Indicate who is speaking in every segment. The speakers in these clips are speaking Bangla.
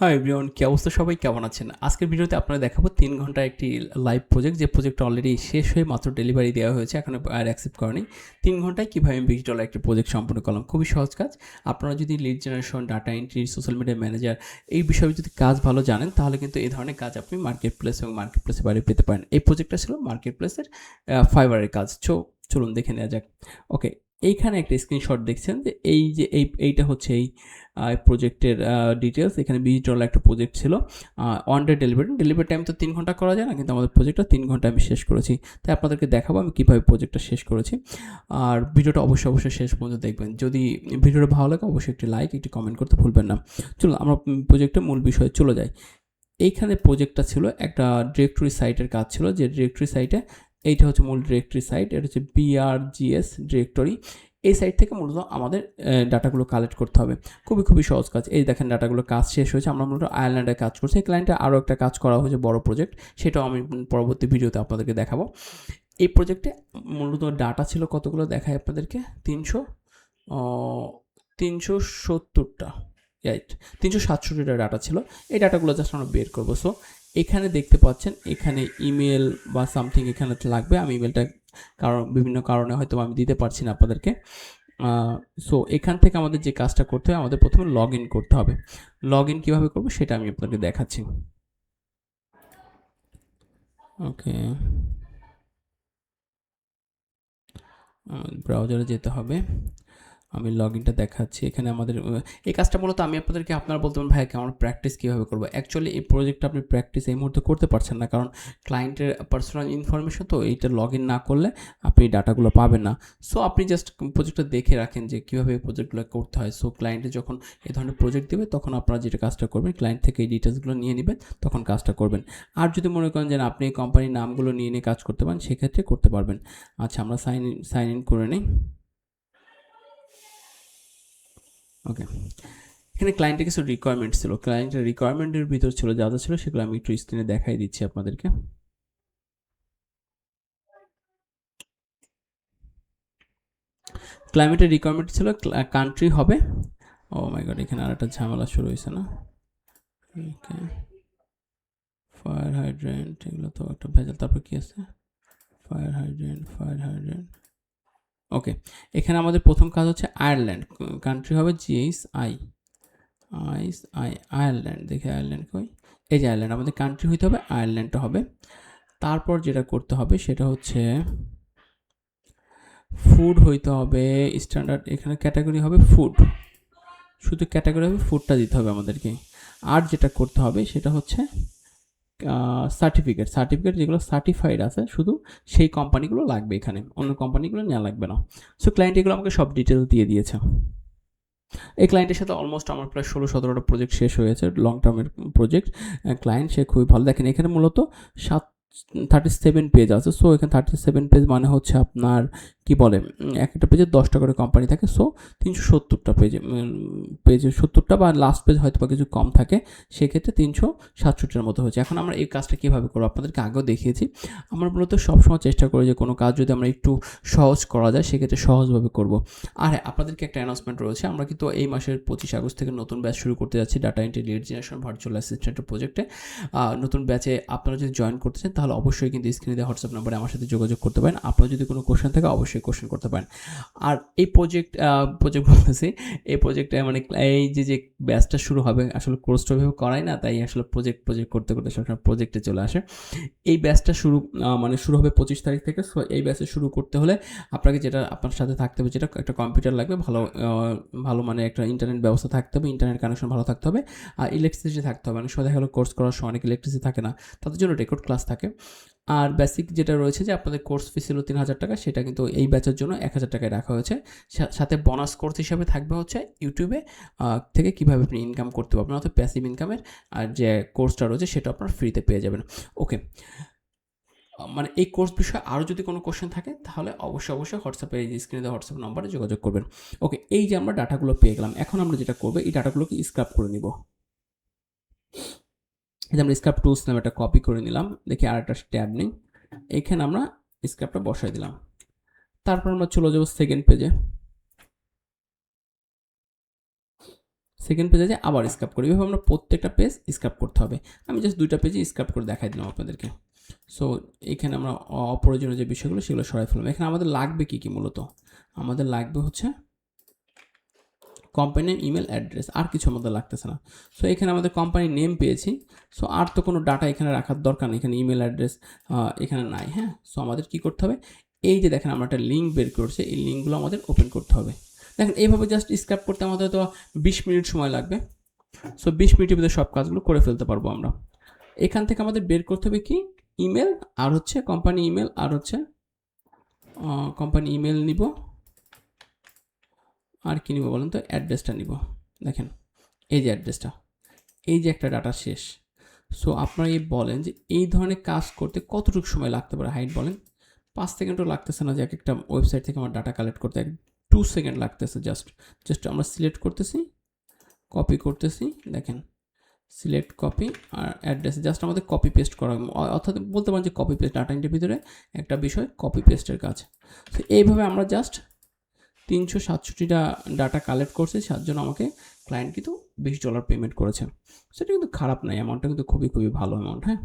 Speaker 1: হাই এভরিওয়ান, কি অবস্থা? সবাই কেমন আছেন? আজকের ভিডিওতে আপনারা দেখাবো ৩ ঘন্টার একটি লাইভ প্রজেক্ট, যে প্রজেক্টটা অলরেডি শেষ হয়ে মাত্র ডেলিভারি দেওয়া হয়েছে, এখনো আর অ্যাকসেপ্ট করেনি। ৩ ঘন্টায় কীভাবে আমি $20 একটি প্রজেক্ট সম্পূর্ণ করলাম। খুবই সহজ কাজ। আপনারা যদি lead generation, data entry, social media manager এই বিষয়ে যদি কাজ ভালো জানেন, তাহলে কিন্তু এই ধরনের কাজ আপনি মার্কেট প্লেস এবং মার্কেট প্লেসের বাইরে পেতে পারেন। এই প্রজেক্টটা ছিল মার্কেট প্লেসের ফাইবারের কাজ। চলুন দেখে নেওয়া যাক। ওকে, এইখানে একটা স্ক্রিনশট দেখছেন যে এইটা হচ্ছে এই প্রজেক্টের ডিটেলস। এখানে $20 একটা প্রজেক্ট ছিল। অন ডে ডেলিভারি টাইম তো 3 ঘন্টা করা যায় না, কিন্তু আমাদের প্রজেক্টটা 3 ঘন্টায় আমি শেষ করেছি। তাই আপনাদেরকে দেখাবো আমি কীভাবে প্রজেক্টটা শেষ করেছি। আর ভিডিওটা অবশ্যই শেষ পর্যন্ত দেখবেন। যদি ভিডিওটা ভালো লাগে অবশ্যই একটি লাইক, একটি কমেন্ট করতে ভুলবেন না। চলুন আমরা প্রজেক্টের মূল বিষয়ে চলে যাই। এইখানে প্রজেক্টটা ছিল একটা ডিরেক্টরি সাইটের কাজ ছিল, যে ডিরেক্টরি সাইটে এইটা হচ্ছে মূল ডিরেক্টরি সাইট। এটা হচ্ছে BRGS ডিরেক্টরি। এই সাইট থেকে মূলত আমাদের ডাটাগুলো কালেক্ট করতে হবে। খুবই সহজ কাজ। এই দেখেন ডাটাগুলো কাজ শেষ হয়েছে। আমরা মূলত আয়ারল্যান্ডে কাজ করছি। এই ক্লায়েন্টে আরও একটা কাজ করা হয়েছে, বড় প্রজেক্ট। সেটাও আমি পরবর্তী ভিডিওতে আপনাদেরকে দেখাবো। এই প্রজেক্টে মূলত ডাটা ছিল কতগুলো দেখায় আপনাদেরকে। 370টা, রাইট, 367টা ডাটা ছিল। এই ডাটাগুলো জাস্ট আমরা বের করবো। সো এখানে দেখতে পাচ্ছেন, এখানে ইমেল বা সামথিং এখানে লাগবে। আমি ইমেলটা বিভিন্ন কারণে হয়তো আমি দিতে পারছি না আপনাদেরকে। সো এখান থেকে আমাদের যে কাজটা করতে হবে, আমাদের প্রথমে লগ ইন করতে হবে। লগ ইন কীভাবে করবো সেটা আমি আপনাদেরকে দেখাচ্ছি। ওকে, ব্রাউজারে যেতে হবে। আমি লগ ইনটা দেখাচ্ছি। এখানে আমাদের এই কাজটা মূলত আমি আপনাদেরকে, আপনারা বলতে পারেন ভাই কেমন প্র্যাকটিস কীভাবে করবো। অ্যাকচুয়ালি এই প্রজেক্টটা আপনি প্র্যাকটিস এই মুহূর্তে করতে পারছেন না, কারণ ক্লায়েন্টের পার্সোনাল ইনফরমেশন, তো এইটা লগ ইন না করলে আপনি ডাটাগুলো পাবেন না। সো আপনি জাস্ট প্রজেক্টটা দেখে রাখেন যে কীভাবে এই প্রজেক্টগুলো করতে হয়। সো ক্লায়েন্টে যখন এই ধরনের প্রজেক্ট দেবে, তখন আপনারা যেটা কাজটা করবেন, ক্লায়েন্ট থেকে এই ডিটেলসগুলো নিয়ে নেবেন, তখন কাজটা করবেন। আর যদি মনে করেন যে আপনি এই কোম্পানির নামগুলো নিয়ে কাজ করতে পারেন, সেক্ষেত্রে করতে পারবেন। আচ্ছা, আমরা সাইন ইন করে নিই। ওকে, এখানে ক্লায়েন্টের কিছু রিকোয়ারমেন্ট ছিল। ক্লায়েন্টের রিকোয়ারমেন্টের ভিতর ছিল যা ছিল, সেগুলো আমি একটু স্ক্রিনে দেখাই দিচ্ছি আপনাদেরকে। ক্লায়েন্টের রিকোয়ারমেন্ট ছিল কান্ট্রি হবে, ও মাই গড, এখানে আর একটা ঝামেলা শুরু হয়েছে না। ওকে, ফায়ার হাইড্রেন্ট, এগুলো তো একটা ভেজাল। তারপর কি আছে? Fire hydrant. ওকে, এখানে আমাদের প্রথম কাজ হচ্ছে আয়ারল্যান্ড। কান্ট্রি হবে আয়ারল্যান্ড। দেখে আয়ারল্যান্ড কই? এই যে আয়ারল্যান্ড, আমাদের কান্ট্রি হইতে হবে, আয়ারল্যান্ডটা হবে। তারপর যেটা করতে হবে সেটা হচ্ছে ফুড হইতে হবে স্ট্যান্ডার্ড। এখানে ক্যাটাগরি হবে ফুড, শুধু ক্যাটাগরি হবে ফুডটা দিতে হবে আমাদেরকে। আর যেটা করতে হবে সেটা হচ্ছে সার্টিফিকেট যেগুলো সার্টিফাইড আছে, শুধু সেই কোম্পানিগুলো লাগবে এখানে, অন্য কোম্পানিগুলো নেওয়া লাগবে না। সো ক্লায়েন্ট এগুলো আমাকে সব ডিটেলস দিয়ে দিয়েছে। এই ক্লায়েন্টের সাথে অলমোস্ট আমার প্রায় 16-17টা প্রজেক্ট শেষ হয়েছে, লং টার্মের প্রজেক্ট। ক্লায়েন্ট সে খুবই ভালো। দেখেন এখানে মূলত 37 পেজ আছে। সো এখানে 37 পেজ মানে হচ্ছে আপনার কি বলে, এক একটা পেজে 10টা করে কোম্পানি থাকে। সো 370টা পেজে 70টা বা লাস্ট পেজ হয়তো বা কিছু কম থাকে, সেক্ষেত্রে 367টার মতো হয়েছে। এখন আমরা এই কাজটা কীভাবে করবো আপনাদেরকে আগেও দেখিয়েছি। আমরা মূলত সবসময় চেষ্টা করি যে কোনো কাজ যদি আমরা একটু সহজ করা যায়, সেক্ষেত্রে সহজভাবে করব। আর হ্যাঁ, আপনাদেরকে একটা অ্যানাউন্সমেন্ট রয়েছে। আমরা কিন্তু এই মাসের 25 আগস্ট থেকে নতুন ব্যাচ শুরু করতে যাচ্ছি, data entry lead generation virtual অ্যাসিস্ট্যান্টের প্রজেক্টে। নতুন ব্যাচে আপনারা যদি জয়েন করতে চান, তাহলে অবশ্যই কিন্তু স্ক্রিনে দেওয়া হোয়াটসঅ্যাপ নাম্বারে আমার সাথে যোগাযোগ করতে পারেন। আপনার যদি কোনো কোশ্চেন থাকে অবশ্যই কোশ্চেন করতে পারেন। আর এই প্রজেক্ট বলতেছি, এই প্রজেক্টে মানে এই যে ব্যাচটা শুরু হবে, আসলে কোর্সটা ওইভাবে করাই না, তাই আসলে প্রজেক্ট করতে সবসময় প্রজেক্টে চলে আসে। এই ব্যাচটা শুরু হবে 25 তারিখ থেকে। সো এই ব্যাচে শুরু করতে হলে আপনাকে যেটা আপনার সাথে থাকতে হবে, যেটা একটা কম্পিউটার লাগবে, ভালো মানে একটা ইন্টারনেট ব্যবস্থা থাকতে হবে, ইন্টারনেট কানেকশন ভালো থাকতে হবে, আর ইলেকট্রিসিটি থাকতে হবে। অনেক সময় দেখা গেলো কোর্স করার সময় অনেক ইলেকট্রিসিটি থাকে না, তাদের জন্য রেকর্ড ক্লাস থাকে। আর বেসিক যেটা রয়েছে, যে আপনাদের কোর্স ফি ছিল 3000 টাকা, সেটা কিন্তু এই ব্যাচের জন্য 1000 টাকায় রাখা হয়েছে। সাথে বোনাস কোর্স হিসাবে থাকবে হচ্ছে ইউটিউবে থেকে কীভাবে আপনি ইনকাম করতে পারবেন, অর্থাৎ প্যাসিভ ইনকামের আর যে কোর্সটা রয়েছে সেটা আপনার ফ্রিতে পেয়ে যাবেন। ওকে, মানে এই কোর্স বিষয়ে আরও যদি কোনো কোশ্চেন থাকে, তাহলে অবশ্যই হোয়াটসঅ্যাপে, এই স্ক্রিনে দেওয়া হোয়াটসঅ্যাপ নাম্বারে যোগাযোগ করবেন। ওকে, এই যে আমরা ডাটাগুলো পেয়ে গেলাম, এখন আমরা যেটা করবো, এই ডাটাগুলোকে স্ক্র্যাপ করে নিব। এই যে আমরা স্ক্র্যাপ টুলস নামে একটা কপি করে নিলাম। দেখি আর একটা ট্যাব নেই, এখানে আমরা স্ক্র্যাপটা বসাই দিলাম। তারপর আমরা চলে যাবো সেকেন্ড পেজে। সেকেন্ড পেজে যায় আবার স্ক্রাব করি। এভাবে আমরা প্রত্যেকটা পেজ স্ক্রাব করতে হবে। আমি জাস্ট 2টা পেজে স্ক্রাব করে দেখাই দিলাম আপনাদেরকে। সো এখানে আমরা অপ্রয়োজনীয় যে বিষয়গুলো সেগুলো সরাই ফেললাম। এখানে আমাদের লাগবে কী মূলত? আমাদের লাগবে হচ্ছে কোম্পানির ইমেল অ্যাড্রেস, আর কিছু আমাদের লাগতেছে না। সো এখানে আমাদের কোম্পানির নেম পেয়েছি। সো আর তো কোনো ডাটা এখানে রাখার দরকার নেই, এখানে ইমেল অ্যাড্রেস এখানে নাই। হ্যাঁ, সো আমাদের কী করতে হবে, এই যে দেখেন আমরা একটা লিঙ্ক বের করছি, এই লিঙ্কগুলো আমাদের ওপেন করতে হবে। দেখেন এইভাবে জাস্ট স্ক্রাব করতে আমাদের তো 20 মিনিট সময় লাগবে। সো 20 মিনিটের ভিতরে সব কাজগুলো করে ফেলতে পারবো আমরা। এখান থেকে আমাদের বের করতে হবে কি, ইমেল আর হচ্ছে কোম্পানি ইমেল, আর হচ্ছে কোম্পানি ইমেল নিব, আর কি নিব বলেন তো, অ্যাড্রেসটা নিব। দেখেন এই যে অ্যাড্রেসটা, এই যে একটা ডাটা শেষ। সো আপনারা এই বলেন যে এই ধরনের কাজ করতে কতটুকু সময় লাগতে পারে, হাইট বলেন। 5 সেকেন্ডও লাগতেছে না যে এক একটা ওয়েবসাইট থেকে আমার ডাটা কালেক্ট করতে, 2 সেকেন্ড লাগতেছে। জাস্ট আমরা সিলেক্ট করতেছি, কপি করতেছি, দেখেন সিলেক্ট কপি আর অ্যাড্রেস, জাস্ট আমাদের কপি পেস্ট করা, অর্থাৎ বলতে পারেন যে কপি পেস্ট, ডাটা এন্ট্রির ভিতরে একটা বিষয় কপি পেস্টের কাজ। তো এইভাবে আমরা জাস্ট 367টা ডাটা কালেক্ট করছি, তার জন্য আমাকে ক্লায়েন্ট কিন্তু $20 পেমেন্ট করেছে। সেটা কিন্তু খারাপ নয়, অ্যামাউন্টটা কিন্তু খুবই ভালো অ্যামাউন্ট। হ্যাঁ,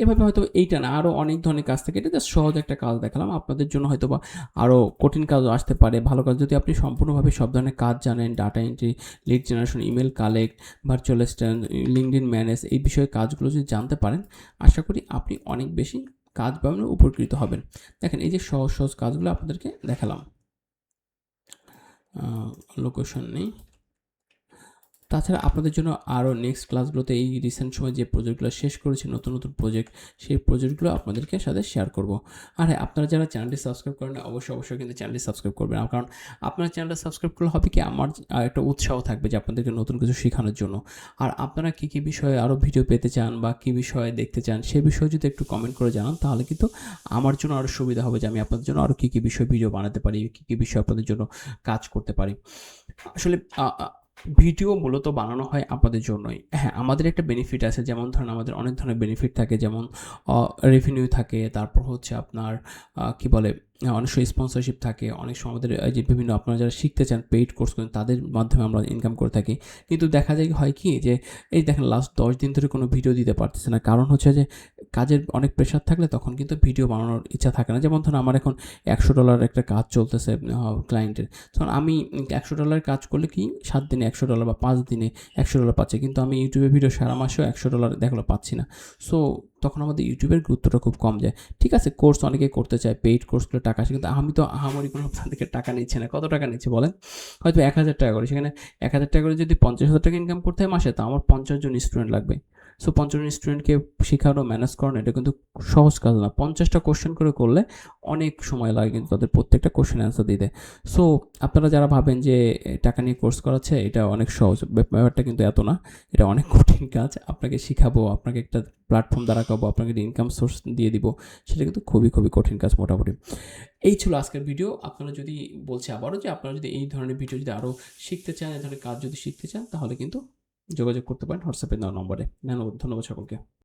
Speaker 1: এভাবে হয়তো এইটা না, আরও অনেক ধরনের কাজ থাকে। এটা জাস্ট সহজ একটা কাজ দেখালাম, আপনাদের জন্য হয়তো বা আরও কঠিন কাজও আসতে পারে। ভালো কাজ যদি আপনি সম্পূর্ণভাবে সব ধরনের কাজ জানেন, data entry, lead generation, email collect, virtual assistant, LinkedIn manage, এই বিষয়ে কাজগুলো যদি জানতে পারেন, আশা করি আপনি অনেক বেশি কাজ পাবেন, উপকৃত হবেন। দেখেন এই যে সহজ কাজগুলো আপনাদেরকে দেখালাম। লোকেশন নেই। তাছাড়া আপনাদের জন্য আরও নেক্সট ক্লাসগুলোতে এই রিসেন্ট সময় যে প্রজেক্টগুলো শেষ করেছি, নতুন প্রজেক্ট, সেই প্রজেক্টগুলো আপনাদেরকে সাথে শেয়ার করব। আর হ্যাঁ, আপনারা যারা চ্যানেলটি সাবস্ক্রাইব করেন অবশ্যই কিন্তু চ্যানেলটি সাবস্ক্রাইব করবেন। কারণ আপনারা চ্যানেলটা সাবস্ক্রাইব করলে হবে কি, আমার একটা উৎসাহ থাকবে যে আপনাদেরকে নতুন কিছু শেখানোর জন্য। আর আপনারা কী বিষয়ে আরও ভিডিও পেতে চান বা কী বিষয়ে দেখতে চান, সে বিষয়ে যদি একটু কমেন্ট করে জানান, তাহলে কিন্তু আমার জন্য আরও সুবিধা হবে যে আমি আপনাদের জন্য আরও কী বিষয়ে ভিডিও বানাতে পারি, কী বিষয়ে আপনাদের জন্য কাজ করতে পারি। আসলে ভিডিও মূলত বানানো হয় আপনাদের জন্যই। হ্যাঁ, আমাদের একটা বেনিফিট আছে, যেমন ধরেন আমাদের অনেক ধরনের বেনিফিট থাকে, যেমন রেভিনিউ থাকে, তারপর হচ্ছে আপনার কি বলে, অনেক সময় স্পন্সরশিপ থাকে, অনেক সময় আমাদের যে বিভিন্ন আপনারা যারা শিখতে চান পেইড কোর্স করেন তাদের মাধ্যমে আমরা ইনকাম করে থাকি। কিন্তু দেখা যায় হয় কি যে এই দেখেন লাস্ট 10 দিন ধরে কোনো ভিডিও দিতে পারতেছে না, কারণ হচ্ছে যে কাজের অনেক প্রেশার থাকলে তখন কিন্তু ভিডিও বানানোর ইচ্ছা থাকে না। যেমন ধরুন আমার এখন $100 একটা কাজ চলতেছে ক্লায়েন্টের, তখন আমি $100 কাজ করলে কি 7 দিনে $100 বা 5 দিনে $100 পাচ্ছি, কিন্তু আমি ইউটিউবে ভিডিও সারা মাসেও $100 দেখলো পাচ্ছি না। সো তখন আমাদের ইউটিউবের গুরুত্বটা খুব কম যায়। ঠিক আছে, কোর্স অনেকেই করতে চায়, পেইড কোর্সগুলো টাকা আসে, কিন্তু আমি তো আহামরি কোনো আপনার থেকে টাকা নিচ্ছি না। কত টাকা নিচ্ছি বলেন? হয়তো $1,000 করে, সেখানে $1,000 করে যদি $50,000 ইনকাম করতে হয় মাসে, তা আমার 50 জন স্টুডেন্ট লাগবে। সো 50 জন স্টুডেন্টকে শেখানো, ম্যানেজ করানো, এটা কিন্তু সহজ কাজ না। 50টা কোশ্চেন করে করলে অনেক সময় লাগে কিন্তু তাদের প্রত্যেকটা কোশ্চেন অ্যান্সার দিতে। সো আপনারা যারা ভাবেন যে টাকা নিয়ে কোর্স করাচ্ছে এটা অনেক সহজ, ব্যাপারটা কিন্তু এত না। এটা অনেক কঠিন কাজ। আপনাকে শিখাবো, আপনাকে একটা প্ল্যাটফর্ম দ্বারা খাবো, আপনাকে ইনকাম সোর্স দিয়ে দিব, সেটা কিন্তু খুবই কঠিন কাজ মোটামুটি। এই ছিল আজকের ভিডিও। আপনারা যদি, বলছি আবারও, যে আপনারা যদি এই ধরনের ভিডিও যদি আরও শিখতে চান, এই ধরনের কাজ যদি শিখতে চান, তাহলে কিন্তু যোগাযোগ করতে পারেন হোয়াটসঅ্যাপে দেওয়া নম্বরে। ধন্যবাদ সকলকে।